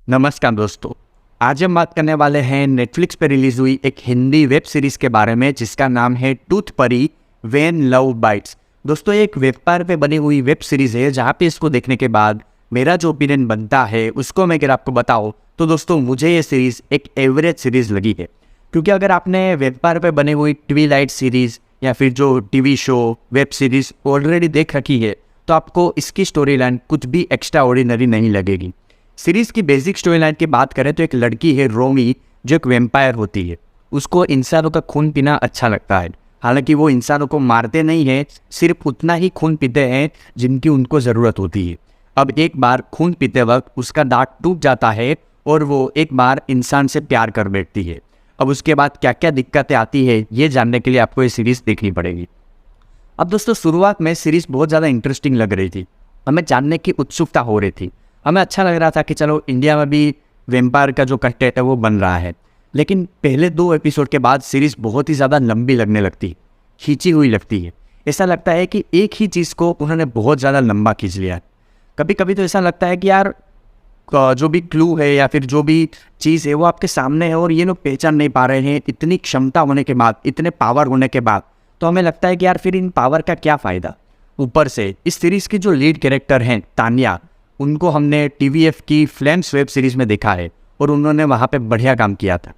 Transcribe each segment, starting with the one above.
नमस्कार दोस्तों, आज हम बात करने वाले हैं नेटफ्लिक्स पे रिलीज हुई एक हिंदी वेब सीरीज के बारे में जिसका नाम है टूथ परी व्हेन लव बाइट्स। दोस्तों ये एक वेबपायर पे बनी हुई वेब सीरीज है जहाँ पे इसको देखने के बाद मेरा जो ओपिनियन बनता है उसको मैं अगर आपको बताऊँ तो दोस्तों मुझे ये सीरीज़ एक एवरेज सीरीज़ लगी है। क्योंकि अगर आपने वेबपायर पे बनी हुई ट्विलाइट सीरीज़ या फिर जो TV show web series already देख रखी है तो आपको इसकी स्टोरी लाइन कुछ भी एक्स्ट्रा ऑर्डिनरी नहीं लगेगी। सीरीज़ की बेसिक स्टोरी लाइन की बात करें तो एक लड़की है रोमी जो एक वेम्पायर होती है। उसको इंसानों का खून पीना अच्छा लगता है। हालांकि वो इंसानों को मारते नहीं हैं, सिर्फ उतना ही खून पीते हैं जिनकी उनको ज़रूरत होती है। अब एक बार खून पीते वक्त उसका दांत टूट जाता है और वो एक बार इंसान से प्यार कर बैठती है। अब उसके बाद क्या क्या दिक्कतें आती है ये जानने के लिए आपको ये सीरीज़ देखनी पड़ेगी। अब दोस्तों शुरुआत में सीरीज़ बहुत ज़्यादा इंटरेस्टिंग लग रही थी, हमें जानने की उत्सुकता हो रही थी, हमें अच्छा लग रहा था कि चलो इंडिया में भी वेम्पायर का जो कंटेंट है वो बन रहा है। लेकिन पहले 2 एपिसोड के बाद सीरीज़ बहुत ही ज़्यादा लंबी लगने लगती, खींची हुई लगती है। ऐसा लगता है कि एक ही चीज़ को उन्होंने बहुत ज़्यादा लंबा खींच लिया। कभी कभी तो ऐसा लगता है कि यार जो भी क्लू है या फिर जो भी चीज़ है वो आपके सामने है और ये लोग पहचान नहीं पा रहे हैं। इतनी क्षमता होने के बाद, इतने पावर होने के बाद तो हमें लगता है कि यार फिर इन पावर का क्या फ़ायदा। ऊपर से इस सीरीज़ की जो लीड कैरेक्टर हैं तान्या, उनको हमने TVF की फ्लेम्स वेब सीरीज़ में देखा है और उन्होंने वहाँ पे बढ़िया काम किया था।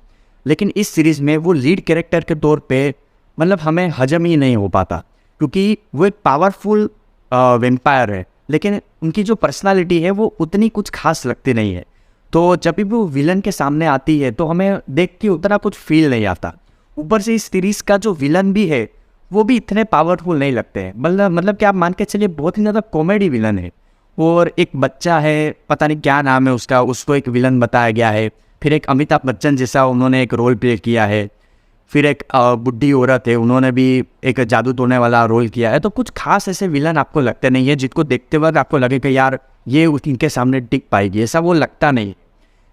लेकिन इस सीरीज़ में वो लीड कैरेक्टर के तौर पे मतलब हमें हजम ही नहीं हो पाता, क्योंकि वो एक पावरफुल वेम्पायर है लेकिन उनकी जो पर्सनालिटी है वो उतनी कुछ खास लगती नहीं है। तो जब भी वो विलन के सामने आती है तो हमें देख के उतना कुछ फील नहीं आता। ऊपर से इस सीरीज़ का जो विलन भी है वो भी इतने पावरफुल नहीं लगते हैं। मतलब कि आप मान के चलिए बहुत ही ज़्यादा कॉमेडी विलन है। और एक बच्चा है, पता नहीं क्या नाम है उसका, उसको एक विलन बताया गया है। फिर एक अमिताभ बच्चन जैसा उन्होंने एक रोल प्ले किया है। फिर एक बुढ़ी औरत है, उन्होंने भी एक जादू तोड़ने वाला रोल किया है। तो कुछ खास ऐसे विलन आपको लगते नहीं है जिनको देखते वक्त आपको लगे कि यार ये इनके सामने टिक पाएगी, ऐसा वो लगता नहीं।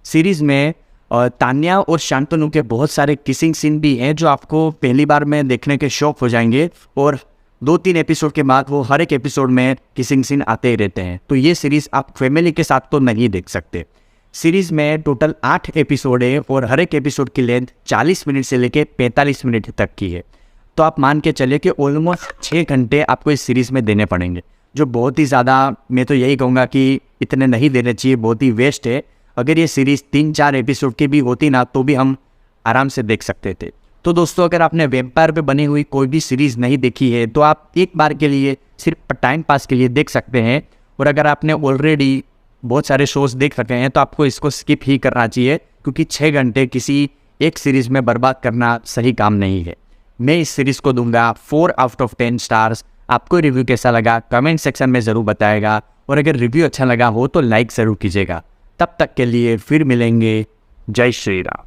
सीरीज़ में तान्या और शांतनु के बहुत सारे किसिंग सीन भी हैं जो आपको पहली बार में देखने के शौक हो जाएंगे और 2-3 एपिसोड के बाद वो हर एक एपिसोड में किसिंग सीन आते ही रहते हैं। तो ये सीरीज़ आप फैमिली के साथ तो नहीं देख सकते। सीरीज़ में टोटल 8 एपिसोड है और हर एक एपिसोड की लेंथ 40 मिनट से लेकर 45 मिनट तक की है। तो आप मान के चलिए कि ऑलमोस्ट 6 घंटे आपको इस सीरीज़ में देने पड़ेंगे, जो बहुत ही ज़्यादा, मैं तो यही कहूँगा कि इतने नहीं देने चाहिए, बहुत ही वेस्ट है। अगर ये सीरीज़ 3-4 एपिसोड की भी होती ना तो भी हम आराम से देख सकते थे। तो दोस्तों अगर आपने वेम्पायर पे बनी हुई कोई भी सीरीज़ नहीं देखी है तो आप एक बार के लिए सिर्फ टाइम पास के लिए देख सकते हैं। और अगर आपने ऑलरेडी बहुत सारे शोज़ देख रखे हैं तो आपको इसको स्किप ही करना चाहिए, क्योंकि 6 घंटे किसी एक सीरीज़ में बर्बाद करना सही काम नहीं है। मैं इस सीरीज़ को दूंगा 4 आउट ऑफ 10 स्टार्स। आपको रिव्यू कैसा लगा कमेंट सेक्शन में ज़रूर बताएगा, और अगर रिव्यू अच्छा लगा हो तो लाइक ज़रूर कीजिएगा। तब तक के लिए फिर मिलेंगे। जय श्री राम।